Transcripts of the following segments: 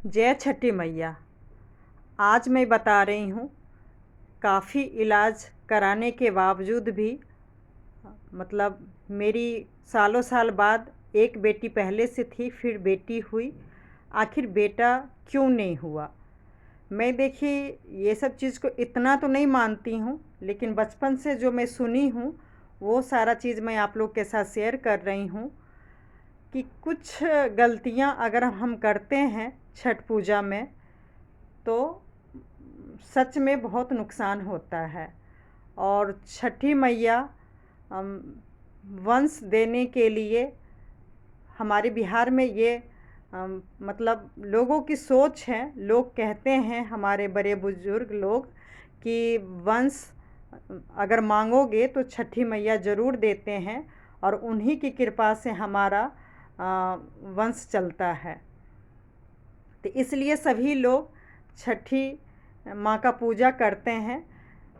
जय छठी मैया। आज मैं बता रही हूँ, काफ़ी इलाज कराने के बावजूद भी मतलब मेरी सालों साल बाद एक बेटी पहले से थी, फिर बेटी हुई, आखिर बेटा क्यों नहीं हुआ। मैं देखिए ये सब चीज़ को इतना तो नहीं मानती हूँ, लेकिन बचपन से जो मैं सुनी हूँ वो सारा चीज़ मैं आप लोग के साथ शेयर कर रही हूँ कि कुछ गलतियाँ अगर हम करते हैं छठ पूजा में तो सच में बहुत नुकसान होता है। और छठी मैया वंश देने के लिए हमारे बिहार में ये मतलब लोगों की सोच है। लोग कहते हैं, हमारे बड़े बुजुर्ग लोग, कि वंश अगर मांगोगे तो छठी मैया ज़रूर देते हैं और उन्हीं की कृपा से हमारा वंश चलता है। तो इसलिए सभी लोग छठी माँ का पूजा करते हैं।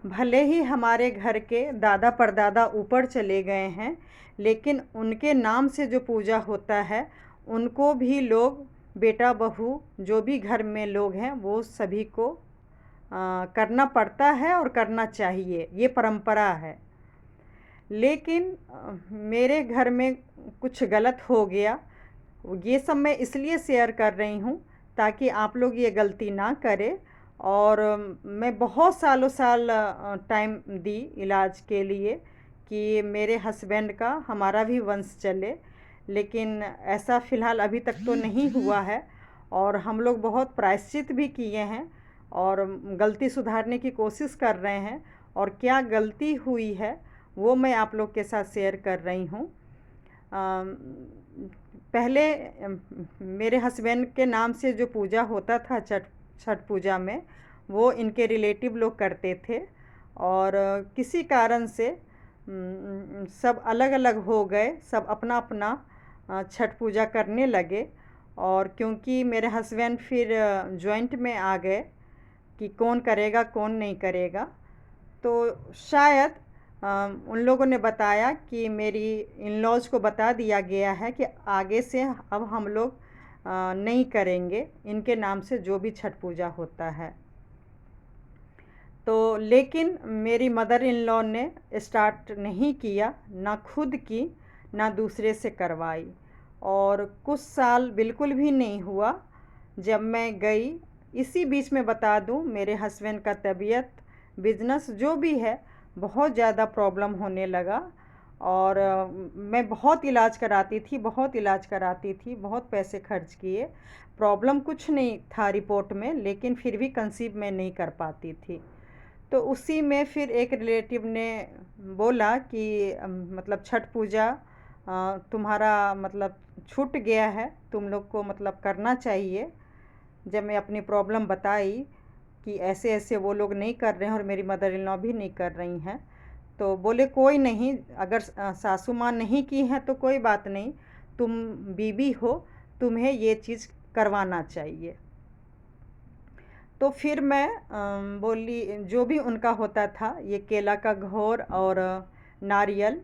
भले ही हमारे घर के दादा परदादा ऊपर चले गए हैं, लेकिन उनके नाम से जो पूजा होता है उनको भी लोग, बेटा बहू जो भी घर में लोग हैं, वो सभी को करना पड़ता है और करना चाहिए, ये परंपरा है। लेकिन मेरे घर में कुछ गलत हो गया। ये सब मैं इसलिए शेयर कर रही हूँ ताकि आप लोग ये गलती ना करें। और मैं बहुत सालों साल टाइम दी इलाज के लिए कि मेरे हस्बैंड का हमारा भी वंश चले, लेकिन ऐसा फ़िलहाल अभी तक तो नहीं हुआ है। और हम लोग बहुत प्रायश्चित भी किए हैं और गलती सुधारने की कोशिश कर रहे हैं। और क्या गलती हुई है वो मैं आप लोग के साथ शेयर कर रही हूँ। पहले मेरे हस्बैंड के नाम से जो पूजा होता था छठ छठ पूजा में, वो इनके रिलेटिव लोग करते थे। और किसी कारण से सब अलग अलग हो गए, सब अपना अपना छठ पूजा करने लगे। और क्योंकि मेरे हस्बैंड फिर जॉइंट में आ गए कि कौन करेगा कौन नहीं करेगा, तो शायद उन लोगों ने बताया कि मेरी इन लॉज को बता दिया गया है कि आगे से अब हम लोग नहीं करेंगे इनके नाम से जो भी छठ पूजा होता है। तो लेकिन मेरी मदर इन लॉ ने स्टार्ट नहीं किया, ना खुद की ना दूसरे से करवाई। और कुछ साल बिल्कुल भी नहीं हुआ। जब मैं गई, इसी बीच में बता दूं, मेरे हस्बैंड का तबीयत, बिजनेस जो भी है, बहुत ज़्यादा प्रॉब्लम होने लगा। और मैं बहुत इलाज कराती थी, बहुत इलाज कराती थी, बहुत पैसे खर्च किए। प्रॉब्लम कुछ नहीं था रिपोर्ट में, लेकिन फिर भी कंसीव मैं नहीं कर पाती थी। तो उसी में फिर एक रिलेटिव ने बोला कि मतलब छठ पूजा तुम्हारा मतलब छूट गया है, तुम लोग को मतलब करना चाहिए। जब मैं अपनी प्रॉब्लम बताई कि ऐसे ऐसे वो लोग नहीं कर रहे हैं और मेरी मदर इन लॉ भी नहीं कर रही हैं, तो बोले कोई नहीं, अगर सासू माँ नहीं की हैं तो कोई बात नहीं, तुम बीबी हो, तुम्हें ये चीज़ करवाना चाहिए। तो फिर मैं बोली जो भी उनका होता था, ये केला का घोर और नारियल,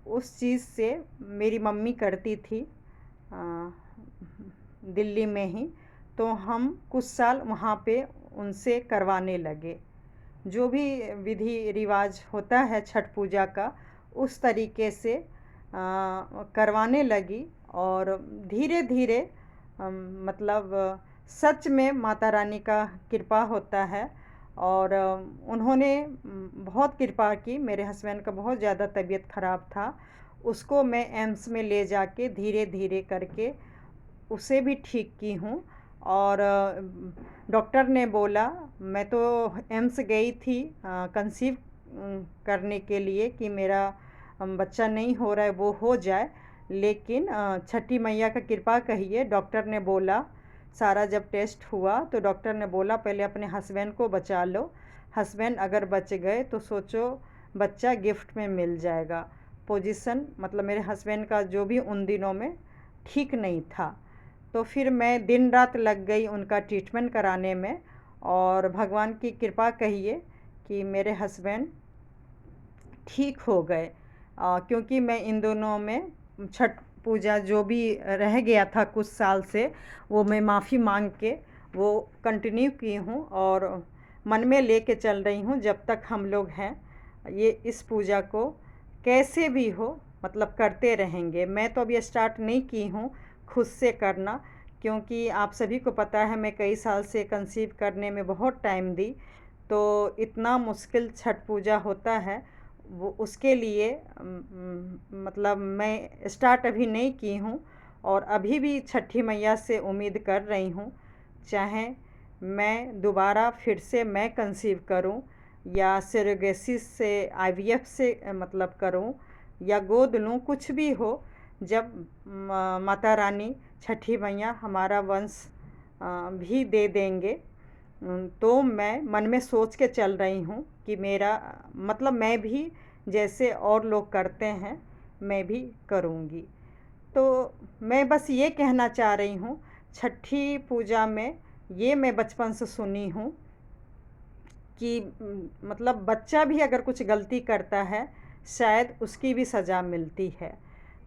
उस चीज़ से मेरी मम्मी करती थी दिल्ली में ही। तो हम कुछ साल वहाँ पे उनसे करवाने लगे। जो भी विधि रिवाज होता है छठ पूजा का, उस तरीके से करवाने लगी। और धीरे धीरे मतलब सच में माता रानी का कृपा होता है। और उन्होंने बहुत कृपा की। मेरे हस्बैंड का बहुत ज़्यादा तबीयत ख़राब था, उसको मैं एम्स में ले जाके धीरे धीरे करके उसे भी ठीक की हूँ। और डॉक्टर ने बोला, मैं तो एम्स गई थी कंसीव करने के लिए कि मेरा बच्चा नहीं हो रहा है, वो हो जाए। लेकिन छठी मैया का कृपा कहिए, डॉक्टर ने बोला, सारा जब टेस्ट हुआ तो डॉक्टर ने बोला पहले अपने हस्बैंड को बचा लो, हस्बैंड अगर बच गए तो सोचो बच्चा गिफ्ट में मिल जाएगा। पोजीशन मतलब मेरे हस्बैंड का जो भी उन दिनों में ठीक नहीं था। तो फिर मैं दिन रात लग गई उनका ट्रीटमेंट कराने में। और भगवान की कृपा कहिए कि मेरे हस्बैंड ठीक हो गए। क्योंकि मैं इन दोनों में छठ पूजा जो भी रह गया था कुछ साल से, वो मैं माफ़ी मांग के वो कंटिन्यू की हूँ और मन में लेके चल रही हूँ जब तक हम लोग हैं। ये इस पूजा को कैसे भी हो मतलब करते रहेंगे। मैं तो अभी स्टार्ट नहीं की हूँ खुद से करना, क्योंकि आप सभी को पता है मैं कई साल से कंसीव करने में बहुत टाइम दी, तो इतना मुश्किल छठ पूजा होता है वो उसके लिए मतलब मैं स्टार्ट अभी नहीं की हूँ और अभी भी छठी मैया से उम्मीद कर रही हूँ। चाहे मैं दोबारा फिर से मैं कंसीव करूं या सरोगेसी से आईवीएफ से मतलब करूं या गोद लूं, कुछ भी हो, जब माता रानी छठी मैया हमारा वंश भी दे देंगे, तो मैं मन में सोच के चल रही हूँ कि मेरा मतलब मैं भी जैसे और लोग करते हैं मैं भी करूँगी। तो मैं बस ये कहना चाह रही हूँ, छठी पूजा में ये मैं बचपन से सुनी हूँ कि मतलब बच्चा भी अगर कुछ गलती करता है शायद उसकी भी सज़ा मिलती है।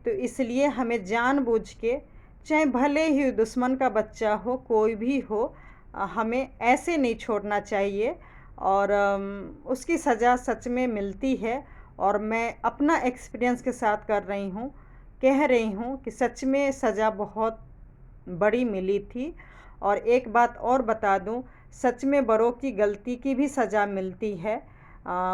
तो इसलिए हमें जानबूझ के, चाहे भले ही दुश्मन का बच्चा हो कोई भी हो, हमें ऐसे नहीं छोड़ना चाहिए और उसकी सज़ा सच में मिलती है। और मैं अपना एक्सपीरियंस के साथ कर रही हूँ, कह रही हूँ कि सच में सज़ा बहुत बड़ी मिली थी। और एक बात और बता दूं, सच में बड़ों की गलती की भी सज़ा मिलती है।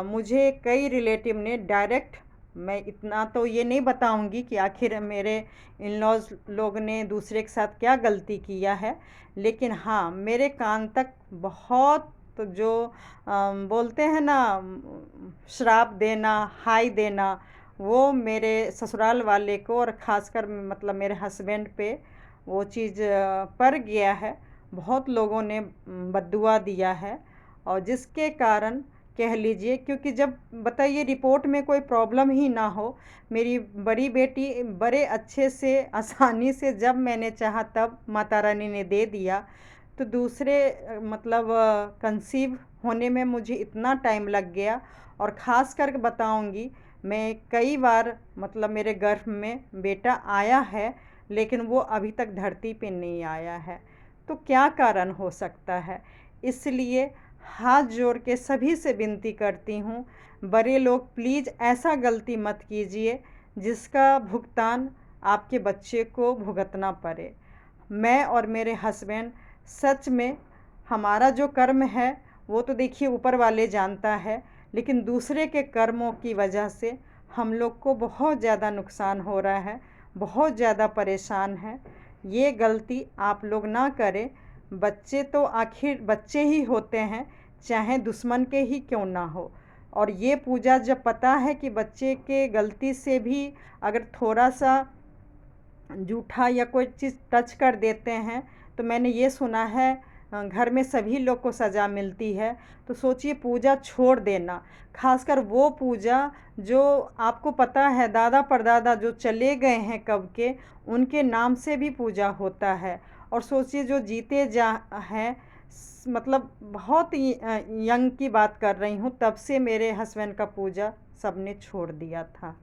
मुझे कई रिलेटिव ने डायरेक्ट, मैं इतना तो ये नहीं बताऊंगी कि आखिर मेरे इन लॉज लोग ने दूसरे के साथ क्या गलती किया है, लेकिन हाँ मेरे कान तक बहुत जो बोलते हैं ना श्राप देना, हाई देना, वो मेरे ससुराल वाले को और ख़ासकर मतलब मेरे हस्बैंड पे वो चीज़ पड़ गया है। बहुत लोगों ने बद्दुआ दिया है और जिसके कारण कह लीजिए, क्योंकि जब बताइए रिपोर्ट में कोई प्रॉब्लम ही ना हो, मेरी बड़ी बेटी बड़े अच्छे से आसानी से जब मैंने चाहा तब माता रानी ने दे दिया। तो दूसरे मतलब कंसीव होने में मुझे इतना टाइम लग गया। और ख़ास करके बताऊंगी, मैं कई बार मतलब मेरे गर्भ में बेटा आया है लेकिन वो अभी तक धरती पे नहीं आया है। तो क्या कारण हो सकता है? इसलिए हाथ जोड़ के सभी से विनती करती हूँ, बड़े लोग प्लीज़ ऐसा गलती मत कीजिए जिसका भुगतान आपके बच्चे को भुगतना पड़े। मैं और मेरे हस्बैंड सच में, हमारा जो कर्म है वो तो देखिए ऊपर वाले जानता है, लेकिन दूसरे के कर्मों की वजह से हम लोग को बहुत ज़्यादा नुकसान हो रहा है, बहुत ज़्यादा परेशान है। ये गलती आप लोग ना करें। बच्चे तो आखिर बच्चे ही होते हैं, चाहे दुश्मन के ही क्यों ना हो। और ये पूजा जब पता है कि बच्चे के गलती से भी अगर थोड़ा सा जूठा या कोई चीज़ टच कर देते हैं, तो मैंने ये सुना है घर में सभी लोग को सज़ा मिलती है। तो सोचिए पूजा छोड़ देना, खासकर वो पूजा जो आपको पता है दादा परदादा जो चले गए हैं कब के, उनके नाम से भी पूजा होता है। और सोचिए जो जीते जा हैं, मतलब बहुत ही यंग की बात कर रही हूँ, तब से मेरे हस्बैंड का पूजा सबने छोड़ दिया था।